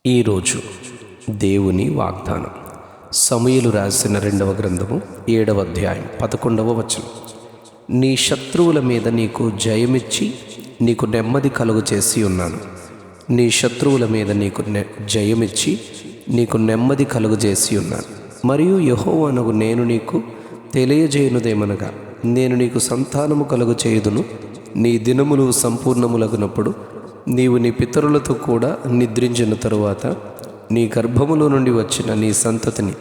ఈరోజు దేవుని వాగ్దానం. సమూయేలు రాసిన 2వ గ్రంథము 7వ అధ్యాయం 11వ వచనం. నీ శత్రువుల మీద నీకు జయమిచ్చి నీకు నెమ్మది కలుగు చేసి ఉన్నాను. నీ శత్రువుల మీద నీకు జయమిచ్చి నీకు నెమ్మది కలుగు చేసి ఉన్నాను. మరియు యెహోవానగు నేను నీకు తెలియజేయునుదేమనగా, నేను నీకు సంతానము కలుగు చేయుదును. నీ దినములు సంపూర్ణములగునప్పుడు నీవు నీ పితరులతో కూడా నిద్రించిన తరువాత నీ గర్భములో నుండి వచ్చిన నీ సంతతిని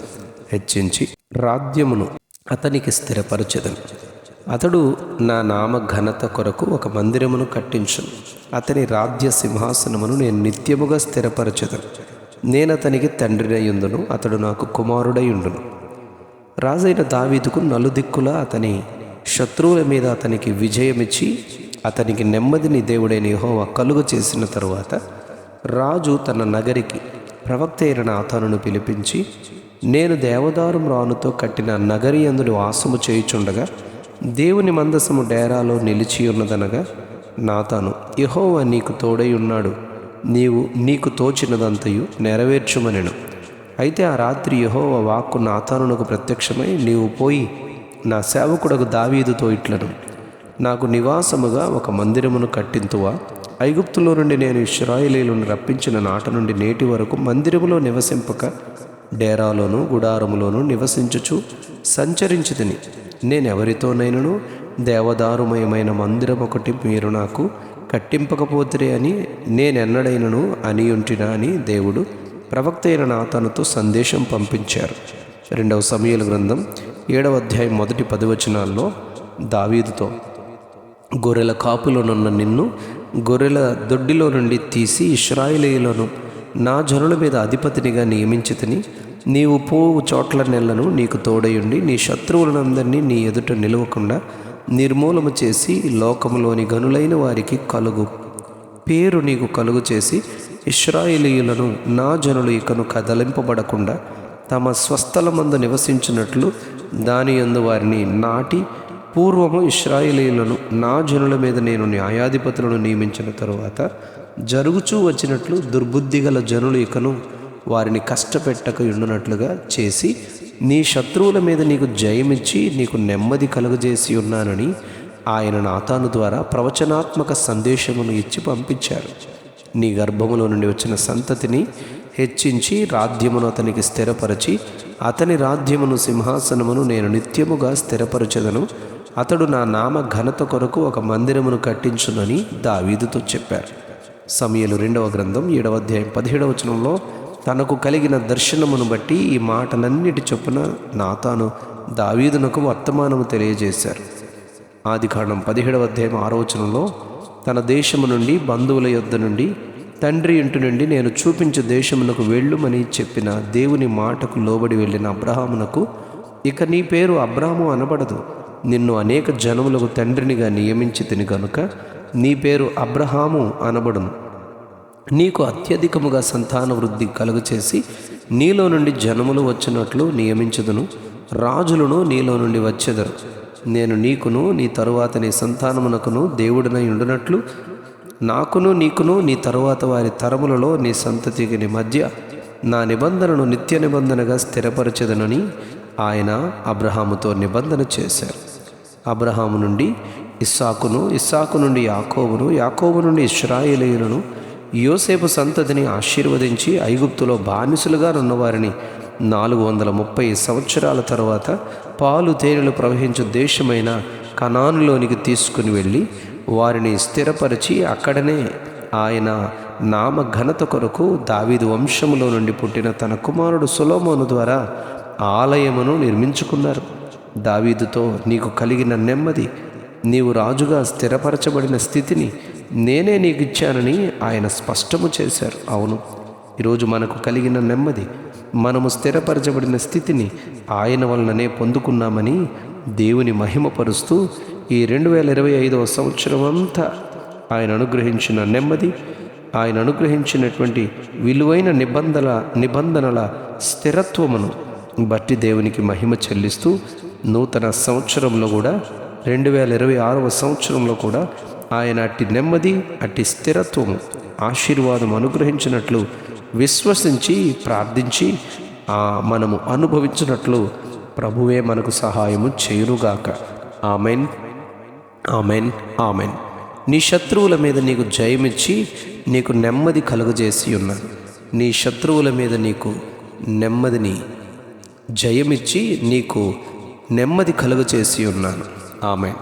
హెచ్చించి రాజ్యమును అతనికి స్థిరపరచెదను. అతడు నా నామ ఘనత కొరకు ఒక మందిరమును కట్టించును. అతని రాజ్య సింహాసనమును నేను నిత్యముగా స్థిరపరచెదను. నేను అతనికి తండ్రినయుందును, అతడు నాకు కుమారుడయుండును. రాజైన దావీదుకు నలుదిక్కులా అతని శత్రువుల మీద అతనికి విజయమిచ్చి అతనికి నెమ్మదిని దేవుడైన యెహోవా కలుగ చేసిన తరువాత రాజు తన నగరికి ప్రవక్త అయిన నాతానును పిలిపించి, నేను దేవదారు మ్రానుతో కట్టిన నగరి యందు వాసము చేయుచుండగా దేవుని మందసము డేరాలో నిలిచి ఉన్నదనగా, నాతాను, యెహోవా నీకు తోడై ఉన్నాడు, నీకు తోచినదంతయు నెరవేర్చుమనెను. అయితే ఆ రాత్రి యెహోవా వాక్కు నాతానునకు ప్రత్యక్షమై, నీవు పోయి నా సేవకుడకు దావీదుతో ఇట్లను, నాకు నివాసముగా ఒక మందిరమును కట్టింతువా? ఐగుప్తులో నుండి నేను ఇశ్రాయేలీయులను రప్పించిన నాట నుండి నేటి వరకు మందిరములో నివసింపక డేరాలోను గుడారములోను నివసించుచు సంచరించితిని. నేనెవరితోనైనను దేవదారుమయమైన మందిరం ఒకటి మీరు నాకు కట్టింపకపోతే అని నేనెన్నడైనను అనియుంటినా అని దేవుడు ప్రవక్త అయిన నాతానుతో సందేశం పంపించారు. 2వ సమూయేలు గ్రంథం 7వ అధ్యాయం 1-10 వచనాల్లో దావీదుతో, గొర్రెల కాపులోనున్న నిన్ను గొర్రెల దొడ్డిలో నుండి తీసి ఇశ్రాయేలీయులను నా జనుల మీద అధిపతినిగా నియమించితిని. నీవు పోవు చోట్ల నెలను నీకు తోడయుండి నీ శత్రువులందరినీ నీ ఎదుట నిలవకుండా నిర్మూలము చేసి లోకములోని గనులైన వారికి కలుగు పేరు నీకు కలుగు చేసి ఇశ్రాయేలీయులను నా జనులు ఇకను కదలింపబడకుండా తమ స్వస్థలమందు నివసించినట్లు దాని యందు వారిని నాటి, పూర్వము ఇశ్రాయేలీయులను నా జనుల మీద నేను న్యాయాధిపతులను నియమించిన తరువాత జరుగుచూ వచ్చినట్లు దుర్బుద్ధిగల జనులు ఇకను వారిని కష్టపెట్టక ఉండునట్లుగా చేసి నీ శత్రువుల మీద నీకు జయమిచ్చి నీకు నెమ్మది కలుగజేసి ఉన్నానని ఆయన నాతాను ద్వారా ప్రవచనాత్మక సందేశమును ఇచ్చి పంపించారు. నీ గర్భములో నుండి వచ్చిన సంతతిని హెచ్చించి రాజ్యమును అతనికి స్థిరపరచి అతని రాజ్యమును సింహాసనమును నేను నిత్యముగా స్థిరపరచెదను. అతడు నా నామ ఘనత కొరకు ఒక మందిరమును కట్టించునని దావీదుతో చెప్పారు. సమూయేలు 2వ గ్రంథం 7వ అధ్యాయం 17వ వచనంలో తనకు కలిగిన దర్శనమును బట్టి ఈ మాటలన్నిటి చొప్పున నాతాను దావీదునకు వర్తమానము తెలియజేశారు. ఆదికాండం 17వ అధ్యాయం 6వ వచనంలో తన దేశము నుండి బంధువుల యొద్ద నుండి తండ్రి ఇంటి నుండి నేను చూపించే దేశమునకు వెళ్ళుమని చెప్పిన దేవుని మాటకు లోబడి వెళ్ళిన అబ్రహామునకు, ఇక నీ పేరు అబ్రాము అనబడదు, నిన్ను అనేక జనములకు తండ్రినిగా నియమించి తిని గనుక నీ పేరు అబ్రహాము అనబడును. నీకు అత్యధికముగా సంతాన వృద్ధి కలుగు చేసి నీలో నుండి జనములు వచ్చినట్లు నియమించుదును. రాజులను నీలో నుండి వచ్చెదరు. నేను నీకును నీ తరువాత నీ సంతానమునకును దేవుడినై ఉండునట్లు నాకును నీకును నీ తరువాత వారి తరములలో నీ సంతతికి నీ మధ్య నా నిబంధనను నిత్య నిబంధనగా స్థిరపరచెదనని ఆయన అబ్రహాముతో నిబంధన చేశారు. అబ్రహాము నుండి ఇస్సాకును, ఇస్సాకు నుండి యాకోబును, యాకోబు నుండి ఇశ్రాయేలీయులను, యోసేపు సంతతిని ఆశీర్వదించి ఐగుప్తులో బానిసలుగా ఉన్నవారిని 430 సంవత్సరాల తర్వాత పాలు తేనెలు ప్రవహించు దేశమైన కనానులోనికి తీసుకుని వెళ్ళి వారిని స్థిరపరిచి అక్కడనే ఆయన నామ ఘనత కొరకు దావీదు వంశములో నుండి పుట్టిన తన కుమారుడు సొలొమోను ద్వారా ఆలయమును నిర్మించుకున్నారు. దావీదుతో, నీకు కలిగిన నెమ్మది, నీవు రాజుగా స్థిరపరచబడిన స్థితిని నేనే నీకు ఇచ్చానని ఆయన స్పష్టము చేశారు. అవును, ఈరోజు మనకు కలిగిన నెమ్మది, మనము స్థిరపరచబడిన స్థితిని ఆయన వలననే పొందుకున్నామని దేవుని మహిమపరుస్తూ ఈ 2025వ సంవత్సరం అంతా ఆయన అనుగ్రహించిన నెమ్మది, ఆయన అనుగ్రహించినటువంటి విలువైన నిబంధనల స్థిరత్వమును బట్టి దేవునికి మహిమ చెల్లిస్తూ నూతన సంవత్సరంలో కూడా 2026వ సంవత్సరంలో కూడా ఆయన అట్టి నెమ్మది, అట్టి స్థిరత్వము, ఆశీర్వాదం అనుగ్రహించినట్లు విశ్వసించి ప్రార్థించి మనము అనుభవించినట్లు ప్రభువే మనకు సహాయము చేయునుగాక. Amen, amen, amen. నీ శత్రువుల మీద నీకు జయమిచ్చి నీకు నెమ్మది కలుగజేసి ఉన్నాను. నీ శత్రువుల మీద నీకు నెమ్మదిని జయమిచ్చి నీకు నెమ్మది కలుగజేసి ఉన్నాను. ఆమెన్.